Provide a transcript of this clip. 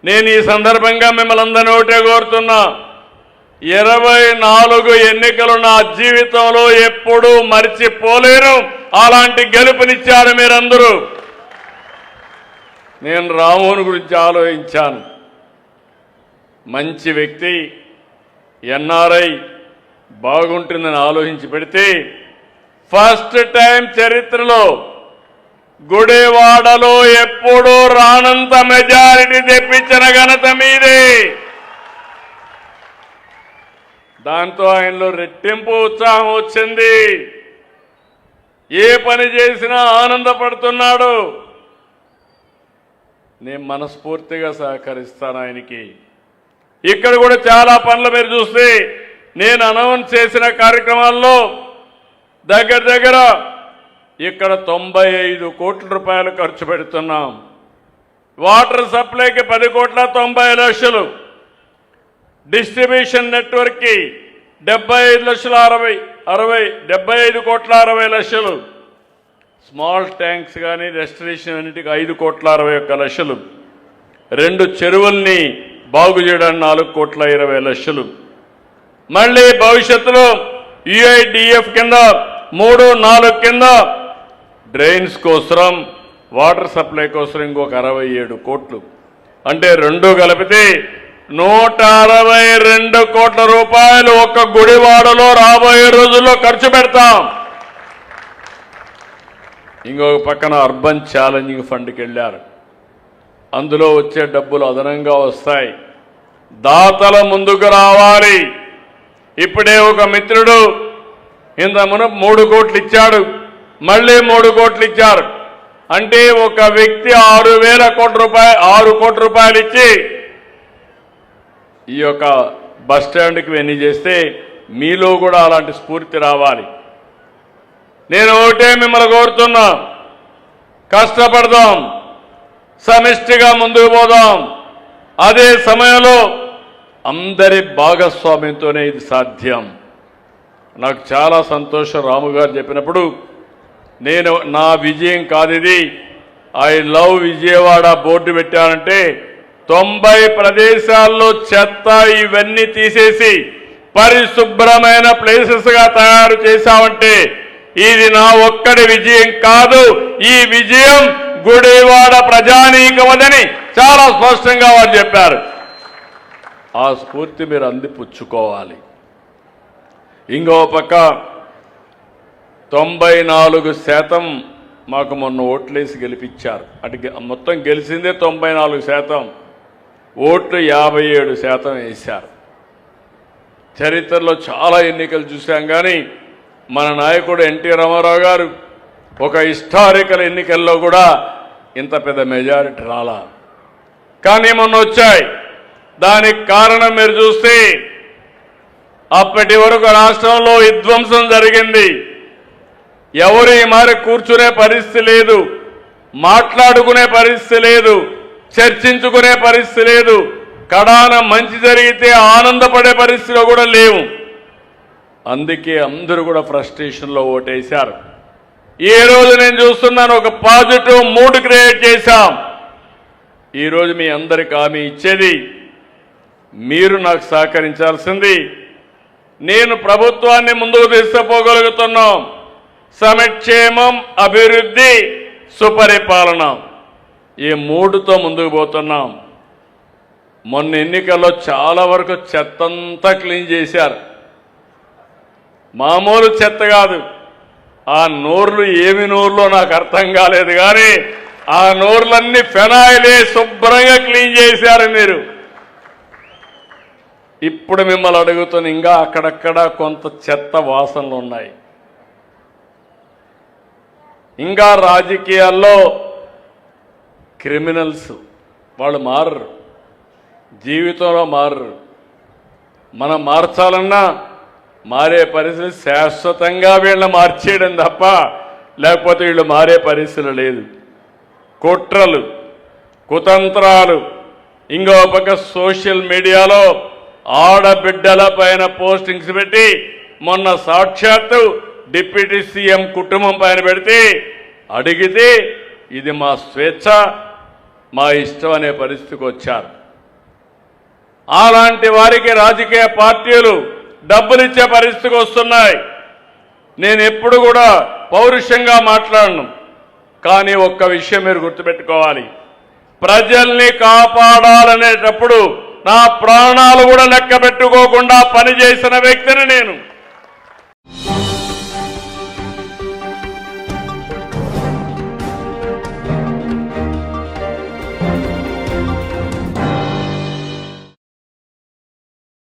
నేను ఈ సందర్భంగా మిమ్మల్ని అందరినీ ఒకటే కోరుతున్నా, 24 ఎన్నికలు నా జీవితంలో ఎప్పుడూ మర్చిపోలేను. అలాంటి గెలుపునిచ్చారు మీరందరూ. నేను రామోహన్ గురించి ఆలోచించాను. మంచి వ్యక్తి, ఎన్ఆర్ఐ, బాగుంటుందని ఆలోచించి పెడితే ఫస్ట్ టైం చరిత్రలో గుడివాడలో ఎప్పుడూ రానంత మెజారిటీ తెప్పించిన ఘనత మీదే. దాంతో ఆయనలో రెట్టింపు ఉత్సాహం వచ్చింది. ఏ పని చేసినా ఆనందపడుతున్నాడు. నేను మనస్ఫూర్తిగా సహకరిస్తాను ఆయనకి. ఇక్కడ కూడా చాలా పనులు మీరు చూస్తే నేను అనౌన్స్ చేసిన కార్యక్రమాల్లో దగ్గర ఇక్కడ 95 కోట్ల రూపాయలు ఖర్చు పెడుతున్నాం. వాటర్ సప్లైకి 10,90,00,000, డిస్ట్రిబ్యూషన్ నెట్వర్క్కి 75,60,60,75,60,00,000, స్మాల్ ట్యాంక్స్ కానీ రెస్టరేషన్ అన్నిటికీ 5,61,00,000, 2 చెరువుల్ని బాగు చేయడానికి 4,20,00,000, మళ్ళీ భవిష్యత్తులో యుఐడిఎఫ్ కింద 3, 4 కింద డ్రైన్స్ కోసం, వాటర్ సప్లై కోసం ఇంకొక 67 కోట్లు. అంటే 2 కలిపితే 162 కోట్ల రూపాయలు ఒక్క గుడివాడలో రాబోయే రోజుల్లో ఖర్చు పెడతాం. ఇంకొక పక్కన అర్బన్ ఛాలెంజింగ్ ఫండ్కి వెళ్ళారు. అందులో వచ్చే డబ్బులు అదనంగా వస్తాయి. దాతల ముందుకు రావాలి. ఇప్పుడే ఒక మిత్రుడు ఇంత మునుపు 3 కోట్లు ఇచ్చాడు, మళ్ళీ 3 కోట్లు ఇచ్చారు. అంటే ఒక వ్యక్తి 6,000 కోట్ల రూపాయలు 6 కోట్ల రూపాయలు ఇచ్చి ఈ యొక్క బస్ స్టాండ్కి వెన్నీ చేస్తే మీలో కూడా అలాంటి స్ఫూర్తి రావాలి. నేను ఒకటే మిమ్మల్ని కోరుతున్నా, కష్టపడదాం, సమిష్టిగా ముందుకు పోదాం. అదే సమయంలో అందరి భాగస్వామ్యంతోనే ఇది సాధ్యం. నాకు చాలా సంతోషం రాము గారు చెప్పినప్పుడు. నేను నా విజయం కాదు ఇది, ఐ లవ్ విజయవాడ బోర్డు పెట్టానంటే 90 ప్రదేశాల్లో చెత్త ఇవన్నీ తీసేసి పరిశుభ్రమైన ప్లేసెస్గా తయారు చేశామంటే ఇది నా ఒక్కడి విజయం కాదు, ఈ విజయం గుడివాడ ప్రజానీకమని చాలా స్పష్టంగా వారు చెప్పారు. ఆ స్ఫూర్తి మీరు అందిపుచ్చుకోవాలి. ఇంకో పక్క 94% మాకు మొన్న ఓట్లేసి గెలిపించారు. అటు మొత్తం గెలిచిందే 94%, ఓట్లు 57% వేశారు. చరిత్రలో చాలా ఎన్నికలు చూశాం, కానీ మన నాయకుడు ఎన్టీ రామారావు గారు ఒక హిస్టారికల్ ఎన్నికల్లో కూడా ఇంత పెద్ద మెజారిటీ రాలా, కానీ మొన్న వచ్చాయి. దానికి కారణం మీరు చూస్తే అప్పటి వరకు రాష్ట్రంలో విధ్వంసం జరిగింది. ఎవరు ఈ మారి కూర్చునే పరిస్థితి లేదు, మాట్లాడుకునే పరిస్థితి లేదు, చర్చించుకునే పరిస్థితి లేదు, కడాన మంచి జరిగితే ఆనందపడే పరిస్థితిలో కూడా లేవు. అందుకే అందరూ కూడా ఫ్రస్ట్రేషన్లో ఓటేశారు. ఈ రోజు నేను చూస్తున్నాను, ఒక పాజిటివ్ మూడ్ క్రియేట్ చేశాం. ఈరోజు మీ అందరికి హామీ ఇచ్చేది, మీరు నాకు సహకరించాల్సింది. నేను ప్రభుత్వాన్ని ముందుకు తీసుకుపోగలుగుతున్నాం. సంక్షేమం, అభివృద్ధి, సుపరిపాలన, ఈ 3తో ముందుకు పోతున్నాం. మొన్న ఎన్నికల్లో చాలా వరకు చెత్తంతా క్లీన్ చేశారు. మామూలు చెత్త కాదు, ఆ నోర్లు ఏమి నోర్లో నాకు అర్థం కాలేదు, కానీ ఆ నోర్లన్నీ ఫెనాయిలే శుభ్రంగా క్లీన్ చేశారు మీరు. ఇప్పుడు మిమ్మల్ని అడుగుతున్న, ఇంకా అక్కడక్కడ కొంత చెత్త వాసనలు ఉన్నాయి. ఇంకా రాజకీయాల్లో క్రిమినల్స్ వాళ్ళు మారరు, జీవితంలో మారరు. మనం మార్చాలన్నా మారే పరిస్థితి శాశ్వతంగా వీళ్ళని మార్చేయడం తప్ప లేకపోతే వీళ్ళు మారే పరిస్థితి లేదు. కుట్రలు, కుతంత్రాలు, ఇంకో పక్క సోషల్ మీడియాలో ఆడబిడ్డల పైన పోస్టింగ్స్ పెట్టి మొన్న సాక్షాత్తు డిప్యూటీ సీఎం కుటుంబం పైన పెడితే అడిగితే ఇది మా స్వేచ్ఛ, మా ఇష్టం అనే పరిస్థితికి వచ్చారు. అలాంటి వారికి రాజకీయ పార్టీలు డబ్బులిచ్చే పరిస్థితికి వస్తున్నాయి. నేను ఎప్పుడు కూడా పౌరుషంగా మాట్లాడను. కానీ ఒక్క విషయం మీరు గుర్తుపెట్టుకోవాలి, ప్రజల్ని కాపాడాలనేటప్పుడు నా ప్రాణాలు కూడా లెక్క పెట్టుకోకుండా పనిచేసిన వ్యక్తిని నేను.